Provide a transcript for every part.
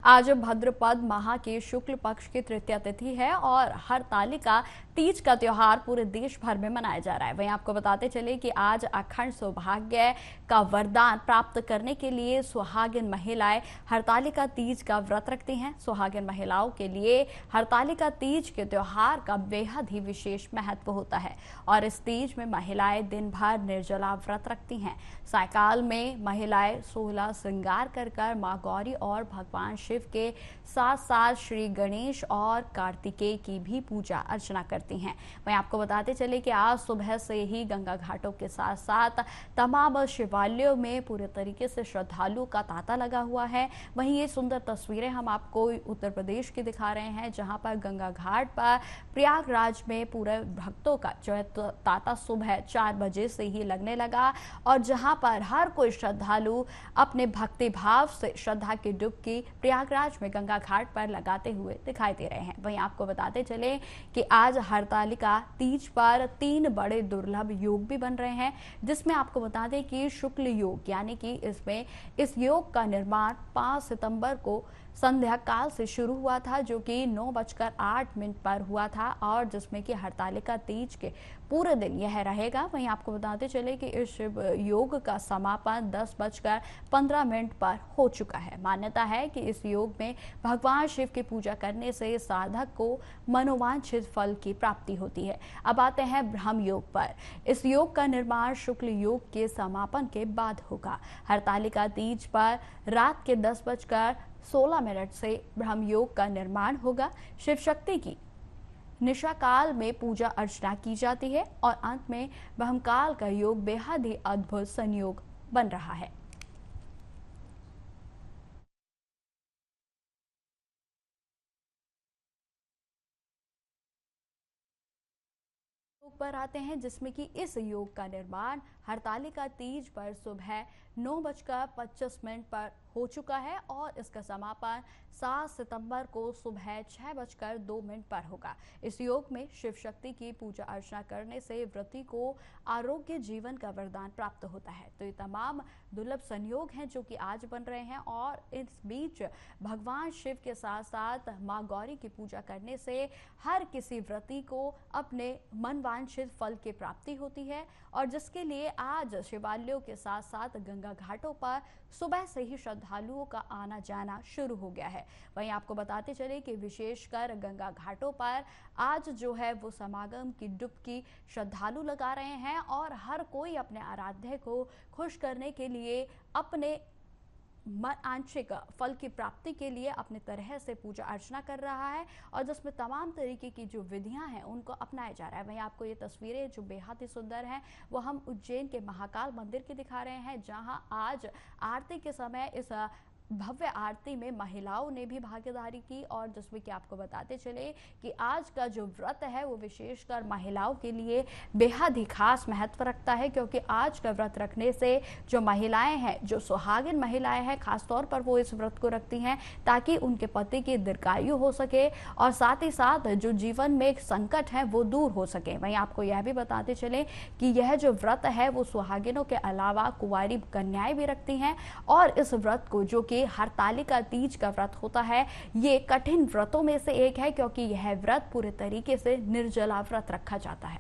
आज भाद्रपद माह के शुक्ल पक्ष की तृतीया तिथि है और हरतालिका तीज का त्योहार पूरे देश भर में मनाया जा रहा है। वहीं आपको बताते चले कि आज अखंड सौभाग्य का वरदान प्राप्त करने के लिए सुहागिन महिलाएं हरतालिका तीज का व्रत रखती हैं। सुहागिन महिलाओं के लिए हरतालिका तीज के त्योहार का बेहद ही विशेष महत्व होता है और इस तीज में महिलाएं दिन भर निर्जला व्रत रखती हैं। सायकाल में महिलाएं 16 श्रृंगार कर मां गौरी और भगवान शिव के साथ साथ श्री गणेश और कार्तिकेय की भी पूजा अर्चना करती हैं। वहीं आपको बताते चले कि आज सुबह से ही गंगा घाटों के साथ साथ तमाम शिवालयों में पूरे तरीके से श्रद्धालुओं का तांता लगा हुआ है। वहीं ये सुंदर तस्वीरें हम आपको उत्तर प्रदेश की दिखा रहे हैं, जहां पर गंगा घाट पर प्रयागराज में पूरे भक्तों का जो है तांता सुबह 4 बजे से ही लगने लगा और जहां पर हर कोई श्रद्धालु अपने भक्ति भाव से श्रद्धा की डुबकी प्रयागराज में गंगा घाट पर लगाते हुए दिखाई दे रहे हैं। वहीं आपको बताते चले कि आज हरतालिका तीज पर 3 बड़े दुर्लभ योग भी बन रहे हैं, जिसमें आपको बता दें कि शुक्ल योग यानी कि इसमें इस योग का निर्माण 5 सितंबर को संध्या काल से शुरू हुआ था, जो कि 9:08 पर हुआ था और जिसमें कि हरतालिका तीज के पूरे दिन यह रहेगा। वहीं आपको बताते चले कि इस शिव योग का समापन 10:15 पर हो चुका है। मान्यता है कि इस योग में भगवान शिव की पूजा करने से साधक को मनोवांछित फल की प्राप्ति होती है। अब आते हैं ब्रह्म योग पर। इस योग का निर्माण शुक्ल योग के समापन के बाद होगा। हरतालिका तीज पर रात के 10:16 से ब्रह्म योग का निर्माण होगा। शिव शक्ति की निशा काल में पूजा अर्चना की जाती है और अंत में ब्रह्मकाल का योग बेहद ही अद्भुत संयोग बन रहा है। पर आते हैं, जिसमें कि इस योग का निर्माण हरतालिका तीज पर सुबह 9:25 पर हो चुका है और इसका समापन 7 सितंबर को सुबह 6:02 पर होगा। इस योग में शिव शक्ति की पूजा अर्चना करने से व्रती को आरोग्य जीवन का वरदान प्राप्त होता है। तो ये तमाम दुर्लभ संयोग हैं जो कि आज बन रहे हैं और इस बीच भगवान शिव के साथ साथ मां गौरी की पूजा करने से हर किसी व्रती को अपने मनवांछित फल की प्राप्ति होती है और जिसके लिए आज शिवालयों के साथ साथ गंगा घाटों पर सुबह से ही श्रद्धालुओं का आना जाना शुरू हो गया है। वहीं आपको बताते चले कि विशेषकर गंगा घाटों पर आज जो है वो समागम की डुबकी श्रद्धालु लगा रहे हैं और हर कोई अपने आराध्य को खुश करने के लिए अपने आंशिक फल की प्राप्ति के लिए अपने तरह से पूजा अर्चना कर रहा है और जिसमें तमाम तरीके की जो विधियां हैं उनको अपनाया जा रहा है। वहीं आपको ये तस्वीरें जो बेहद ही सुंदर हैं वो हम उज्जैन के महाकाल मंदिर की दिखा रहे हैं, जहां आज आरती के समय इस भव्य आरती में महिलाओं ने भी भागीदारी की और जिसमें कि आपको बताते चले कि आज का जो व्रत है वो विशेषकर महिलाओं के लिए बेहद ही खास महत्व रखता है, क्योंकि आज का व्रत रखने से जो महिलाएं हैं, जो सुहागिन महिलाएं हैं, खासतौर पर वो इस व्रत को रखती हैं ताकि उनके पति की दीर्घायु हो सके और साथ ही साथ जो जीवन में एक संकट है वो दूर हो सके। वहीं आपको यह भी बताते चले कि यह जो व्रत है वो सुहागिनों के अलावा कुंवारी कन्याएं भी रखती हैं और इस व्रत को, जो कि हरतालिका तीज का व्रत होता है, ये कठिन व्रतों में से एक है क्योंकि यह व्रत पूरे तरीके से निर्जला व्रत रखा जाता है।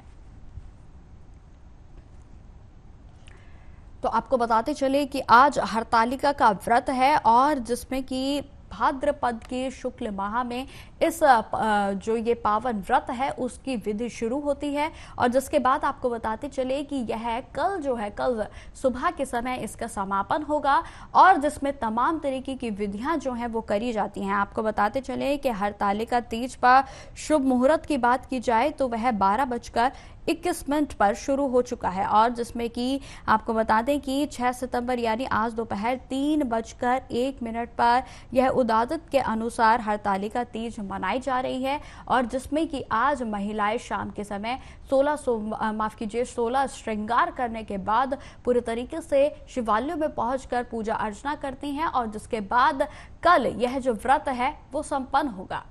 तो आपको बताते चले कि आज हरतालिका का व्रत है और जिसमें कि भाद्रपद के शुक्ल माह में इस जो ये पावन व्रत है उसकी विधि शुरू होती है और जिसके बाद आपको बताते चले कि यह कल सुबह के समय इसका समापन होगा और जिसमें तमाम तरीके की विधियां जो हैं वो करी जाती हैं। आपको बताते चले कि हरतालिका तीज पर शुभ मुहूर्त की बात की जाए तो वह 12:21 पर शुरू हो चुका है और जिसमें कि आपको बता दें कि 6 सितंबर यानी आज दोपहर 3:01 पर यह उदादत के अनुसार हरतालिका तीज मनाई जा रही है और जिसमें कि आज महिलाएं शाम के समय 16 श्रृंगार करने के बाद पूरे तरीके से शिवालयों में पहुंचकर पूजा अर्चना करती हैं और जिसके बाद कल यह जो व्रत है वो संपन्न होगा।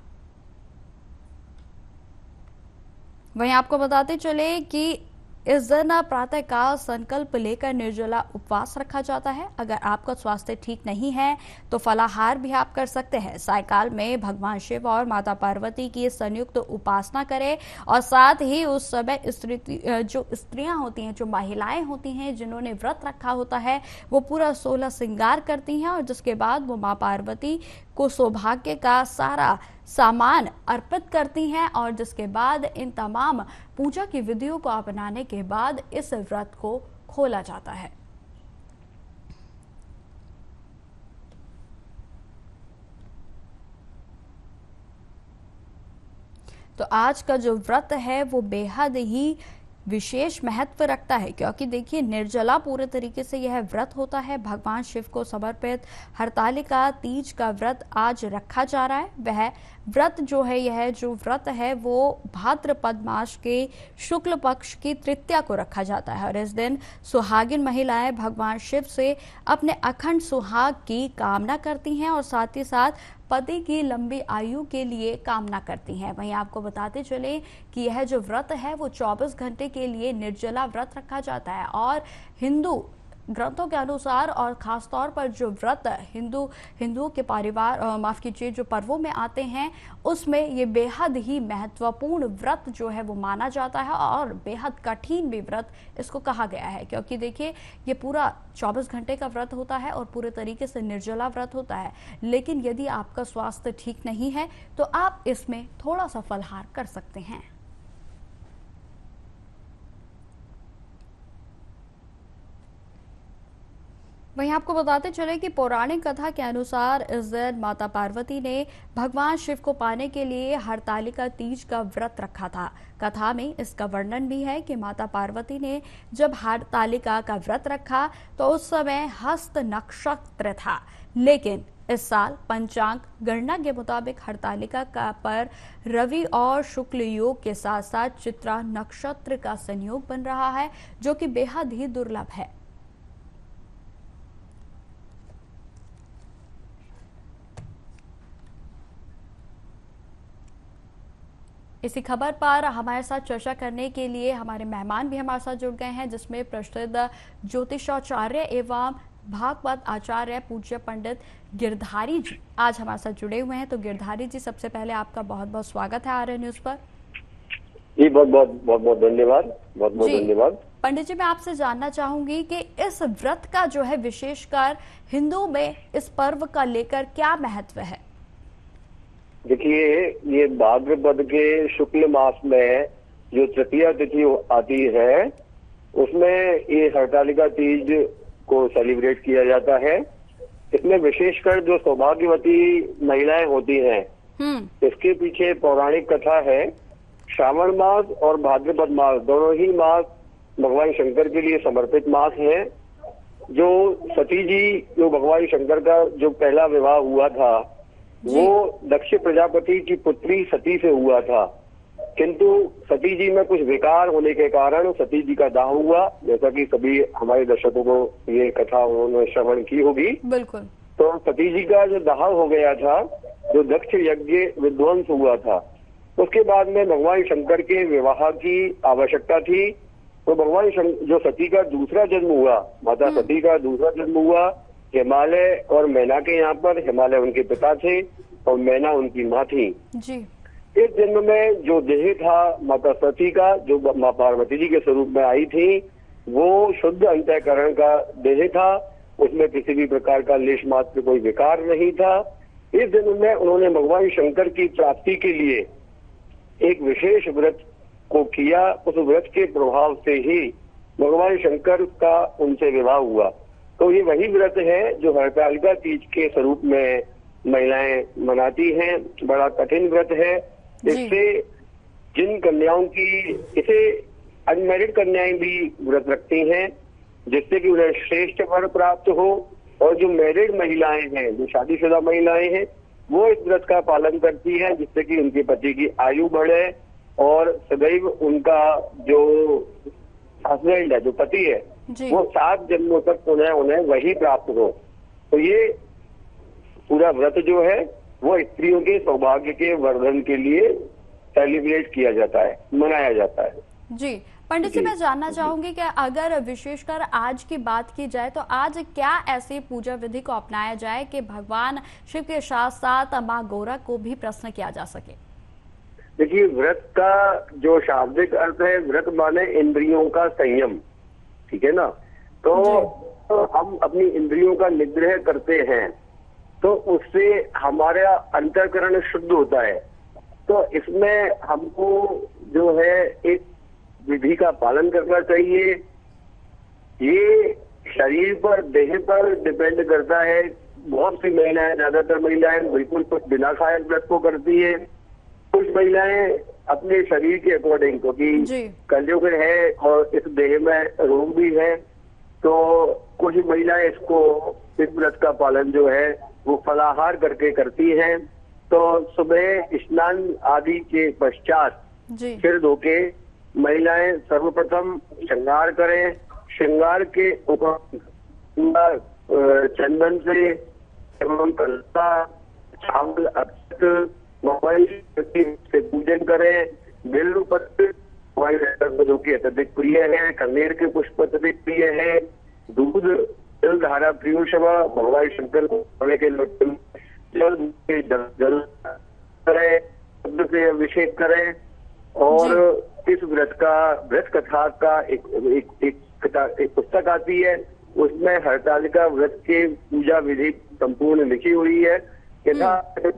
वहीं आपको बताते चले कि इस दिन प्रातःकाल संकल्प लेकर निर्जला उपवास रखा जाता है। अगर आपका स्वास्थ्य ठीक नहीं है तो फलाहार भी आप कर सकते हैं। सायकाल में भगवान शिव और माता पार्वती की संयुक्त उपासना करें और साथ ही उस समय जो स्त्रियां होती हैं, जो महिलाएं होती हैं जिन्होंने व्रत रखा होता है, वो पूरा 16 श्रृंगार करती हैं और जिसके बाद वो मां पार्वती को सौभाग्य का सारा सामान अर्पित करती हैं और जिसके बाद इन तमाम पूजा की विधियों को अपनाने के बाद इस व्रत को खोला जाता है। तो आज का जो व्रत है वो बेहद ही विशेष महत्व रखता है, क्योंकि देखिए निर्जला पूरे तरीके से यह व्रत होता है। भगवान शिव को समर्पित हरतालिका तीज का व्रत आज रखा जा रहा है। वह व्रत जो है, यह जो व्रत है वो भाद्रपद मास के शुक्ल पक्ष की तृतीया को रखा जाता है और इस दिन सुहागिन महिलाएं भगवान शिव से अपने अखंड सुहाग की कामना करती हैं और साथ ही साथ पति की लंबी आयु के लिए कामना करती हैं। वहीं आपको बताते चले कि यह जो व्रत है वो 24 घंटे के लिए निर्जला व्रत रखा जाता है और हिंदू ग्रंथों के अनुसार और खास तौर पर जो व्रत हिंदुओं के परिवार माफ कीजिए जो पर्वों में आते हैं उसमें ये बेहद ही महत्वपूर्ण व्रत जो है वो माना जाता है और बेहद कठिन भी व्रत इसको कहा गया है, क्योंकि देखिए ये पूरा 24 घंटे का व्रत होता है और पूरे तरीके से निर्जला व्रत होता है। लेकिन यदि आपका स्वास्थ्य ठीक नहीं है तो आप इसमें थोड़ा सा फलाहार कर सकते हैं। वहीं आपको बताते चले कि पौराणिक कथा के अनुसार इस दिन माता पार्वती ने भगवान शिव को पाने के लिए हरतालिका तीज का व्रत रखा था। कथा में इसका वर्णन भी है कि माता पार्वती ने जब हरतालिका का व्रत रखा तो उस समय हस्त नक्षत्र था, लेकिन इस साल पंचांग गणना के मुताबिक हरतालिका का पर रवि और शुक्ल योग के साथ साथ चित्रा नक्षत्र का संयोग बन रहा है, जो कि बेहद ही दुर्लभ है। इसी खबर पर हमारे साथ चर्चा करने के लिए हमारे मेहमान भी हमारे साथ जुड़ गए हैं, जिसमें प्रसिद्ध ज्योतिषाचार्य एवं भागवत आचार्य पूज्य पंडित गिरधारी जी आज हमारे साथ जुड़े हुए हैं। तो गिरधारी जी, सबसे पहले आपका बहुत बहुत स्वागत है आर्य न्यूज पर। जी बहुत बहुत धन्यवाद, बहुत धन्यवाद। पंडित जी, मैं आपसे जानना चाहूंगी कि इस व्रत का जो है विशेषकर हिंदू में इस पर्व का लेकर क्या महत्व है? देखिए, ये भाद्रपद के शुक्ल मास में जो तृतीया तिथि आती है उसमें ये हरतालिका तीज को सेलिब्रेट किया जाता है। इसमें विशेषकर जो सौभाग्यवती महिलाएं होती हैं इसके पीछे पौराणिक कथा है। श्रावण मास और भाद्रपद मास दोनों ही मास भगवान शंकर के लिए समर्पित मास है। जो सती जी, जो भगवान शंकर का जो पहला विवाह हुआ था वो दक्ष प्रजापति की पुत्री सती से हुआ था, किंतु सती जी में कुछ विकार होने के कारण सती जी का दाह हुआ। जैसा कि सभी हमारे दर्शकों को ये कथा उन्होंने श्रवण की होगी। बिल्कुल। तो सती जी का जो दाह हो गया था, जो दक्ष यज्ञ विध्वंस हुआ था, उसके बाद में भगवान शंकर के विवाह की आवश्यकता थी। तो भगवान जो सती का दूसरा जन्म हुआ, माता सती का दूसरा जन्म हुआ हिमालय और मैना के यहाँ पर। हिमालय उनके पिता थे और मैना उनकी माँ थी जी। इस जन्म में जो देह था माता सती का, जो माँ पार्वती जी के स्वरूप में आई थी, वो शुद्ध अंतःकरण का देह था। उसमें किसी भी प्रकार का लेश मात्र कोई विकार नहीं था। इस जन्म में उन्होंने भगवान शंकर की प्राप्ति के लिए एक विशेष व्रत को किया। उस व्रत के प्रभाव से ही भगवान शंकर का उनसे विवाह हुआ। तो ये वही व्रत है जो हरतालिका तीज के स्वरूप में महिलाएं मनाती हैं। बड़ा कठिन व्रत है। इससे जिन कन्याओं की, इसे अनमैरिड कन्याएं भी व्रत रखती हैं जिससे कि उन्हें श्रेष्ठ वर प्राप्त हो, और जो मैरिड महिलाएं हैं, जो शादीशुदा महिलाएं हैं, वो इस व्रत का पालन करती हैं जिससे कि उनके पति की आयु बढ़े और सदैव उनका जो हस्बैंड है, जो पति है, वो 7 जन्मों तक उन्हें वही प्राप्त हो। तो ये पूरा व्रत जो है वो स्त्रियों के सौभाग्य के वर्धन के लिए सेलिब्रेट किया जाता है, मनाया जाता है। जी, पंडित जी, मैं जानना चाहूंगी कि अगर विशेषकर आज की बात की जाए तो आज क्या ऐसी पूजा विधि को अपनाया जाए कि भगवान शिव के साथ साथ माँ गौरा को भी प्रसन्न किया जा सके? देखिए, व्रत का जो शाब्दिक अर्थ है, व्रत माने इंद्रियों का संयम, ठीक है ना। तो हम अपनी इंद्रियों का निग्रह करते हैं तो उससे हमारा अंतःकरण शुद्ध होता है। तो इसमें हमको जो है एक विधि का पालन करना चाहिए। ये शरीर पर, देह पर डिपेंड करता है। बहुत सी महिलाएं, ज्यादातर महिलाएं बिल्कुल बिना खाए व्रत को करती है। कुछ महिलाएं अपने शरीर के अकॉर्डिंग, क्योंकि कलयुग है और इस देह में रोग भी है, तो कुछ महिलाएं इस व्रत का पालन जो है वो फलाहार करके करती हैं। तो सुबह स्नान आदि के पश्चात सिर धो के महिलाएं सर्वप्रथम श्रृंगार करें। श्रृंगार के ऊपर चंदन से एवं कलसा, चावल, अक्षत, मोबाइल से पूजन करें। बेल पत्र जो की अत्यधिक प्रिय है, कनेर के पुष्प अत्यधिक प्रिय है। दूध, जल धारा प्रियो शवा, भगवान शंकर को के लोटे जल करें, शब्द से अभिषेक करें। और इस व्रत कथा का एक पुस्तक आती है, उसमें हरतालिका व्रत के पूजा विधि संपूर्ण लिखी हुई है। शास्त्र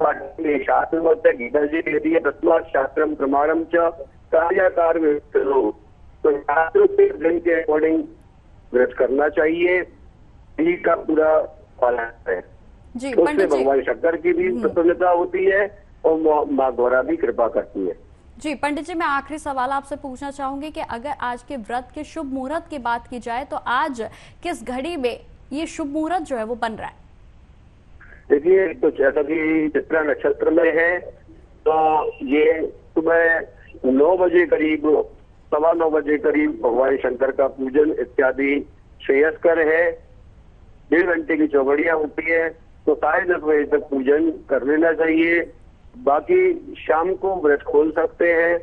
गीता जी कहती है, तस्मात् शास्त्रम प्रमाणम च कार्याकार। तो शास्त्र के दिन के अकॉर्डिंग व्रत करना चाहिए, इसी का पूरा पालन है। तो उससे भगवान शंकर की भी प्रसन्नता होती है और माँ गौरा भी कृपा करती है। जी पंडित जी, मैं आखिरी सवाल आपसे पूछना चाहूंगी कि अगर आज के व्रत के शुभ मुहूर्त की बात की जाए तो आज किस घड़ी में ये शुभ मुहूर्त जो है वो बन रहा है? देखिए, तो जैसा कि चित्रा नक्षत्र में है, तो ये सुबह 9 बजे करीब, 9:15 बजे करीब भगवान शंकर का पूजन इत्यादि श्रेयस्कर है। 1.5 घंटे की चौघड़ियां होती है, तो 10:30 बजे तक पूजन कर लेना चाहिए। बाकी शाम को व्रत खोल सकते हैं,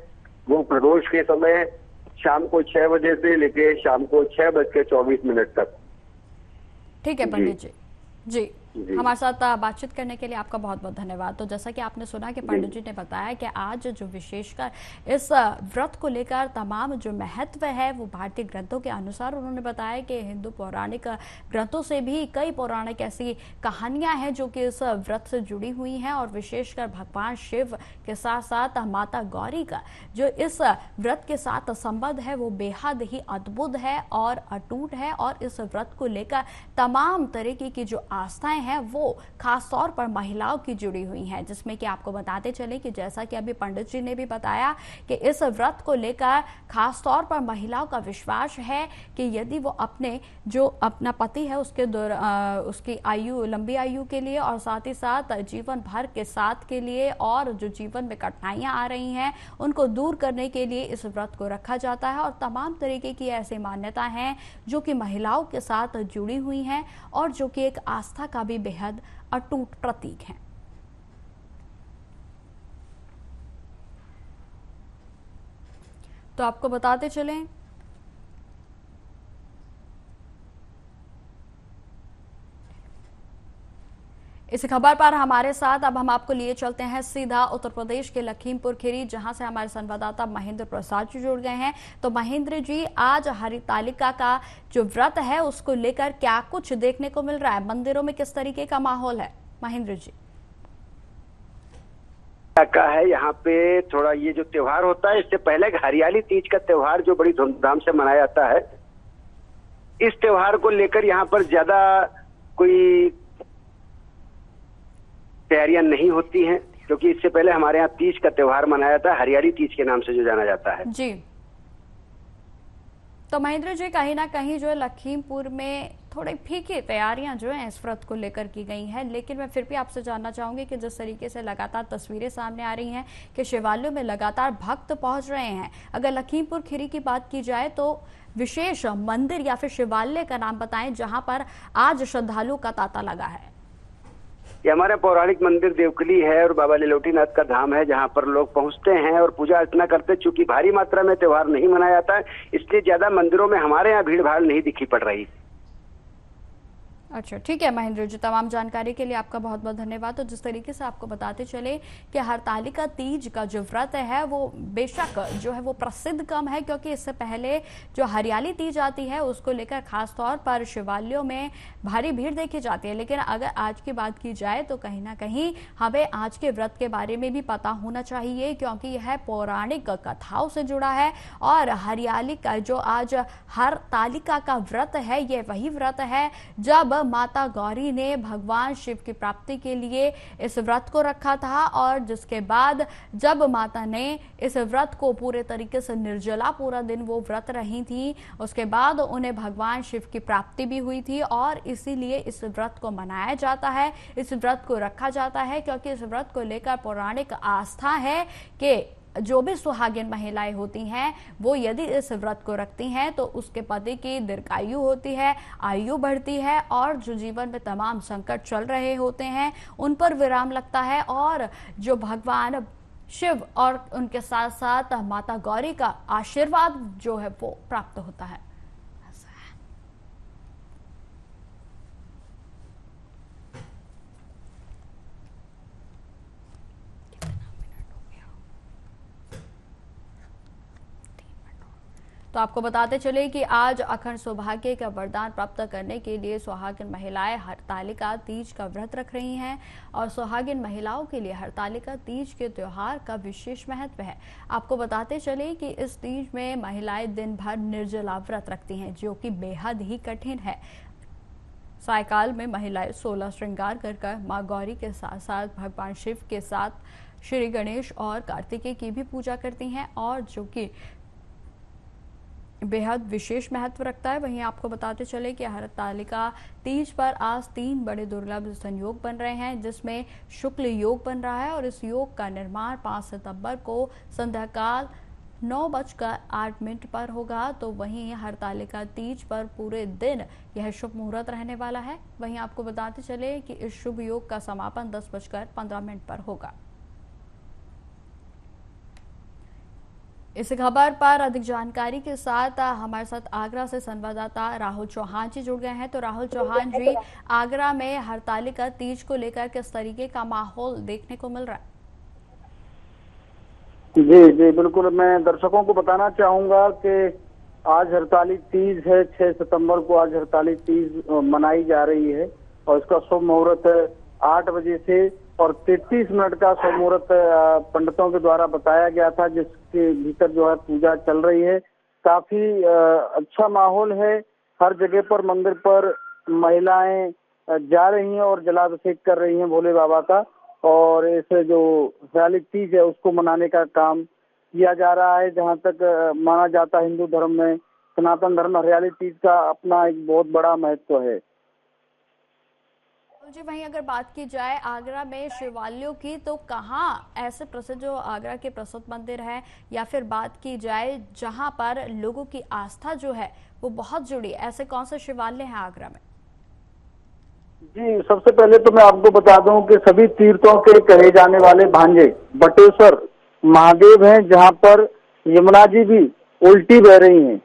वो प्रदोष के समय शाम को 6 बजे से लेके शाम को 6:24 तक। ठीक है पंडित जी। जी, हमारे साथ बातचीत करने के लिए आपका बहुत बहुत धन्यवाद। तो जैसा कि आपने सुना कि पंडित जी ने बताया कि आज जो विशेषकर इस व्रत को लेकर तमाम जो महत्व है वो भारतीय ग्रंथों के अनुसार उन्होंने बताया कि हिंदू पौराणिक ग्रंथों से भी कई पौराणिक ऐसी कहानियां हैं जो कि इस व्रत से जुड़ी हुई हैं और विशेषकर भगवान शिव के साथ साथ माता गौरी का जो इस व्रत के साथ संबंध है वो बेहद ही अद्भुत है और अटूट है। और इस व्रत को लेकर तमाम तरीके की जो आस्थाएं हैं वो खास तौर पर महिलाओं की जुड़ी हुई हैं, जिसमें कि आपको बताते चले कि जैसा कि अभी पंडित जी ने भी बताया कि इस व्रत को लेकर खास तौर पर महिलाओं का विश्वास है कि यदि वो अपना पति है उसकी आयु, लंबी आयु के लिए और साथ ही साथ जीवन भर के साथ के लिए और जो जीवन में कठिनाइयां आ रही हैं उनको दूर करने के लिए इस व्रत को रखा जाता है। और तमाम तरीके की ऐसी मान्यता हैं जो कि महिलाओं के साथ जुड़ी हुई हैं और जो कि एक आस्था का भी बेहद अटूट प्रतीक है। तो आपको बताते चलें इस खबर पर हमारे साथ अब हम आपको लिए चलते हैं सीधा उत्तर प्रदेश के लखीमपुर खीरी, जहां से हमारे संवाददाता महेंद्र प्रसाद जी जुड़ गए हैं। तो महेंद्र जी, आज हरितालिका का जो व्रत है उसको लेकर क्या कुछ देखने को मिल रहा है? मंदिरों में किस तरीके का माहौल है? महेंद्र जी का है यहाँ पे थोड़ा ये जो त्योहार होता है, इससे पहले हरियाली तीज का त्योहार जो बड़ी धूमधाम से मनाया जाता है, इस त्योहार को लेकर यहाँ पर ज्यादा कोई तैयारियां नहीं होती हैं, क्योंकि इससे पहले हमारे यहाँ तीज का त्योहार मनाया जाता है, हरियाली तीज के नाम से जो जाना जाता है। जी, तो महेंद्र जी कहीं ना कहीं जो है लखीमपुर में थोड़ी फीकी तैयारियां जो है इस व्रत को लेकर की गई हैं, लेकिन मैं फिर भी आपसे जानना चाहूंगी कि जिस तरीके से लगातार तस्वीरें सामने आ रही हैं कि शिवालयों में लगातार भक्त पहुंच रहे हैं, अगर लखीमपुर खीरी की बात की जाए तो विशेष मंदिर या फिर शिवालय का नाम बताएं जहां पर आज श्रद्धालुओं का तांता लगा है। ये हमारा पौराणिक मंदिर देवकली है और बाबा लीलोटीनाथ का धाम है, जहाँ पर लोग पहुंचते हैं और पूजा अर्चना करते हैं। चूंकि भारी मात्रा में त्योहार नहीं मनाया जाता है, इसलिए ज्यादा मंदिरों में हमारे यहाँ भीड़ भाड़ नहीं दिखी पड़ रही। अच्छा, ठीक है महेंद्र जी, तमाम जानकारी के लिए आपका बहुत बहुत धन्यवाद। तो जिस तरीके से आपको बताते चले कि हरतालिका तीज का जो व्रत है वो बेशक जो है वो प्रसिद्ध कम है, क्योंकि इससे पहले जो हरियाली तीज आती है उसको लेकर खास तौर पर शिवालयों में भारी भीड़ देखी जाती है। लेकिन अगर आज की बात की जाए तो कहीं ना कहीं हमें आज के व्रत के बारे में भी पता होना चाहिए, क्योंकि यह पौराणिक कथाओं से जुड़ा है। और हरियाली का जो आज हरतालिका का व्रत है, ये वही व्रत है जब माता गौरी ने भगवान शिव की प्राप्ति के लिए इस व्रत को रखा था, और जिसके बाद जब माता ने इस व्रत को पूरे तरीके से निर्जला पूरा दिन वो व्रत रही थी, उसके बाद उन्हें भगवान शिव की प्राप्ति भी हुई थी। और इसीलिए इस व्रत को मनाया जाता है, इस व्रत को रखा जाता है, क्योंकि इस व्रत को लेकर पौराणिक आस्था है कि जो भी सुहागिन महिलाएं होती हैं वो यदि इस व्रत को रखती हैं तो उसके पति की दीर्घायु होती है, आयु बढ़ती है, और जो जीवन में तमाम संकट चल रहे होते हैं उन पर विराम लगता है, और जो भगवान शिव और उनके साथ साथ माता गौरी का आशीर्वाद जो है वो प्राप्त होता है। तो आपको बताते चले कि आज अखंड सौभाग्य का वरदान प्राप्त करने के लिए सुहागिन महिलाएं हरतालिका तीज का व्रत रख रही हैं, और सुहागिन महिलाओं के लिए हरतालिका तीज के त्योहार का विशेष महत्व है। आपको बताते चले कि इस तीज में महिलाएं दिन भर निर्जला व्रत रखती हैं, जो कि बेहद ही कठिन है। सायकाल में महिलाएं 16 श्रृंगार कर मां गौरी के साथ साथ भगवान शिव के साथ श्री गणेश और कार्तिकेय की भी पूजा करती हैं, और जो कि बेहद विशेष महत्व रखता है। वहीं आपको बताते चले कि हरतालिका तीज पर आज 3 बड़े दुर्लभ संयोग बन रहे हैं, जिसमें शुक्ल योग बन रहा है, और इस योग का निर्माण 5 सितंबर को संध्याकाल 9:08 पर होगा। तो वहीं हरतालिका तीज पर पूरे दिन यह शुभ मुहूर्त रहने वाला है। वहीं आपको बताते चले कि इस शुभ योग का समापन 10:15 पर होगा। इस खबर पर अधिक जानकारी के साथ हमारे साथ आगरा से संवाददाता राहुल चौहान जी जुड़ गए हैं। तो राहुल चौहान जी, आगरा में हरतालिका तीज को लेकर किस तरीके का माहौल देखने को मिल रहा है? जी जी बिल्कुल, मैं दर्शकों को बताना चाहूंगा कि आज हरतालिका तीज है। 6 सितंबर को आज हरतालिका तीज मनाई जा रही है, और इसका शुभ मुहूर्त 8 बजे से और 33 मिनट का शुभ मुहूर्त पंडितों के द्वारा बताया गया था, जिसके भीतर जो है पूजा चल रही है। काफी अच्छा माहौल है। हर जगह पर मंदिर पर महिलाएं जा रही हैं और जलाभिषेक कर रही हैं भोले बाबा का, और इस जो हरतालिका तीज है उसको मनाने का काम किया जा रहा है। जहां तक माना जाता है हिंदू धर्म में, सनातन धर्म हरतालिका तीज का अपना एक बहुत बड़ा महत्व है। जी, वहीं अगर बात की जाए आगरा में शिवालयों की, तो कहाँ ऐसे प्रसिद्ध जो आगरा के प्रसिद्ध मंदिर है, या फिर बात की जाए जहां पर लोगों की आस्था जो है वो बहुत जुड़ी, ऐसे कौन से शिवालय हैं आगरा में? जी, सबसे पहले तो मैं आपको बता दूं कि सभी तीर्थों के कहे जाने वाले भांजे बटेश्वर महादेव हैं, जहां पर यमुना जी भी उल्टी बह रही हैं।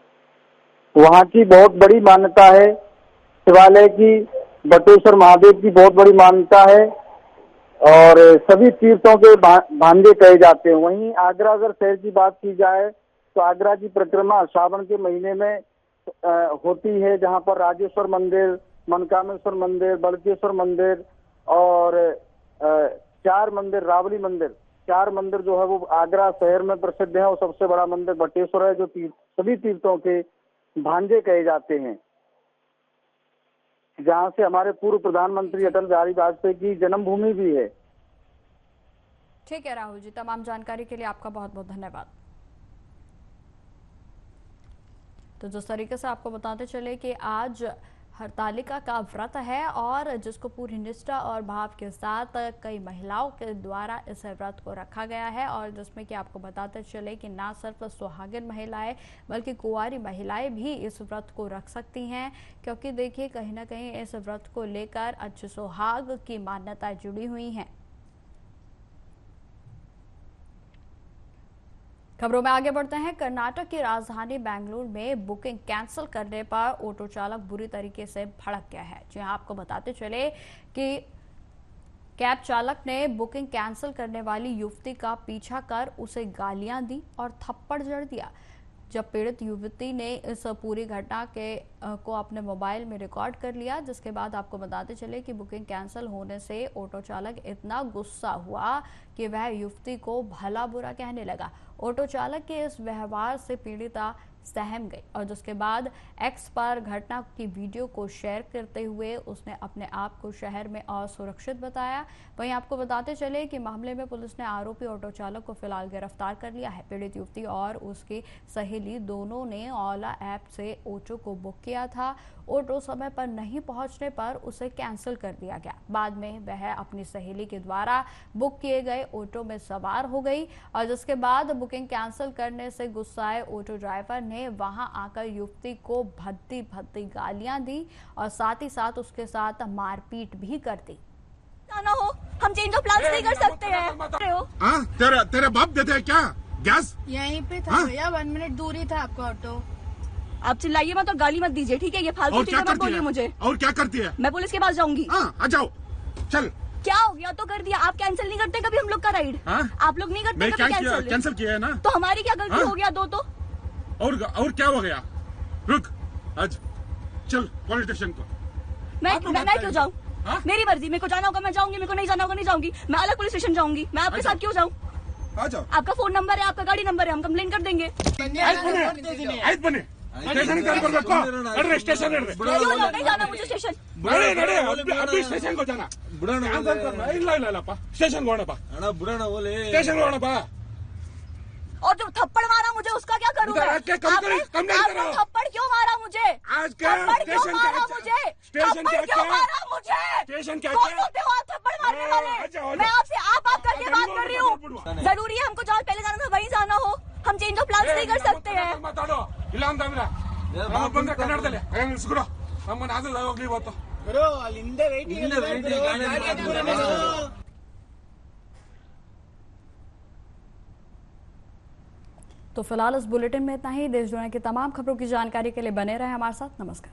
वहां की बहुत बड़ी मान्यता है, शिवालय की, बटेश्वर महादेव की बहुत बड़ी मान्यता है, और सभी तीर्थों के भांजे कहे जाते हैं। वहीं आगरा अगर शहर की बात की जाए तो आगरा की परिक्रमा सावन के महीने में होती है, जहां पर राजेश्वर मंदिर, मनकामेश्वर मंदिर, बलकेश्वर मंदिर और 4 मंदिर, रावली मंदिर, 4 मंदिर जो है वो आगरा शहर में प्रसिद्ध है। और सबसे बड़ा मंदिर बटेश्वर है, जो सभी तीर्थों के भांजे कहे जाते हैं, जहां से हमारे पूर्व प्रधानमंत्री अटल बिहारी वाजपेयी की जन्मभूमि भी है। ठीक है राहुल जी, तमाम जानकारी के लिए आपका बहुत बहुत धन्यवाद। तो जिस तरीके से आपको बताते चले कि आज हरतालिका का व्रत है और जिसको पूरी निष्ठा और भाव के साथ कई महिलाओं के द्वारा इस व्रत को रखा गया है और जिसमें कि आपको बताते चले कि ना सिर्फ सुहागिन महिलाएं बल्कि कुंवारी महिलाएं भी इस व्रत को रख सकती हैं, क्योंकि देखिए कहीं ना कहीं इस व्रत को लेकर अच्छे सुहाग की मान्यताएं जुड़ी हुई हैं। खबरों में आगे बढ़ते हैं। कर्नाटक की राजधानी बेंगलुरु में बुकिंग कैंसिल करने पर ऑटो चालक बुरी तरीके से भड़क गया है। जी हां, आपको बताते चले कि कैब चालक ने बुकिंग कैंसिल करने वाली युवती का पीछा कर उसे गालियां दी और थप्पड़ जड़ दिया। जब पीड़ित युवती ने इस पूरी घटना को अपने मोबाइल में रिकॉर्ड कर लिया, जिसके बाद आपको बताते चले कि बुकिंग कैंसिल होने से ऑटो चालक इतना गुस्सा हुआ कि वह युवती को भला बुरा कहने लगा। ऑटो चालक के इस व्यवहार से पीड़िता सहम गई और जिसके बाद एक्स पर घटना की वीडियो को शेयर करते हुए उसने अपने आप को शहर में असुरक्षित बताया। वहीं आपको बताते चले कि मामले में पुलिस ने आरोपी ऑटो चालक को फिलहाल गिरफ्तार कर लिया है। पीड़ित युवती और उसकी सहेली दोनों ने ओला ऐप से ऑटो को बुक किया था। ऑटो समय पर नहीं पहुंचने पर उसे कैंसिल कर दिया गया। बाद में वह अपनी सहेली के द्वारा बुक किए गए ऑटो में सवार हो गई और जिसके बाद बुकिंग कैंसिल करने से गुस्साए ऑटो ड्राइवर ने वहां आकर युवती को भद्दी भद्दी गालियां दी और साथ ही साथ उसके साथ मारपीट भी कर दी। ना हो, हम चेंज ऑफ प्लान्स नहीं कर सकते हैं। तेरे बाप देते हैं क्या गैस? यहीं पे था भैया, 1 मिनट दूर ही था आपका ऑटो। आप चिल्लाइए मत और गाली मत दीजिए, ठीक है? ये फालतू चीजें मत बोलिए मुझे। और क्या करती है? मैं पुलिस के पास जाऊंगी। आ जाओ, चल। क्या हो गया तो कर दिया। आप कैंसिल नहीं करते कभी हम लोग का राइड? आप लोग नहीं करते कभी कैंसिल? कैंसिल किया है ना, तो हमारी क्या गलती हो गया? दो तो और क्या हो गया? रुक, आज चल पुलिस स्टेशन को। मैं क्यों जाऊँ? मेरी मर्जी, मेरे को जाना होगा मैं जाऊंगी, मेरे को नहीं जाना होगा नहीं जाऊंगी। मैं अलग पुलिस स्टेशन जाऊंगी। मैं आपके साथ क्यों जाऊँ? आ जाओ। आपका फोन नंबर है, आपका गाड़ी नंबर है, हम कंप्लेन कर देंगे। स्टेशन नहीं जाना मुझे स्टेशन। अभी स्टेशन को जाना। स्टेशन को और जो थप्पड़ मारा मुझे उसका क्या करूँ? आपने थप्पड़ क्यों मारा मुझे? आज क्या स्टेशन मारा मुझे? स्टेशन क्यों मारा मुझे? स्टेशन क्या कौन बोलते हो आप थप्पड़ मारने वाले? मैं आपसे आप करके बात कर रही हूँ। जरूरी है हमको जहाँ पहले जाना था वहीं जाना हो? हम चेंज ऑफ प्लान्स नहीं कर सकते हैं। ಕನ್ನಡದಲ್ಲಿ ನಮ್ಮನ್ನ ಅದು ಹೋಗ್ಲಿ ಇವತ್ತು तो फिलहाल इस बुलेटिन में इतना ही। देश दुनिया की तमाम खबरों की जानकारी के लिए बने रहे हमारे साथ। नमस्कार।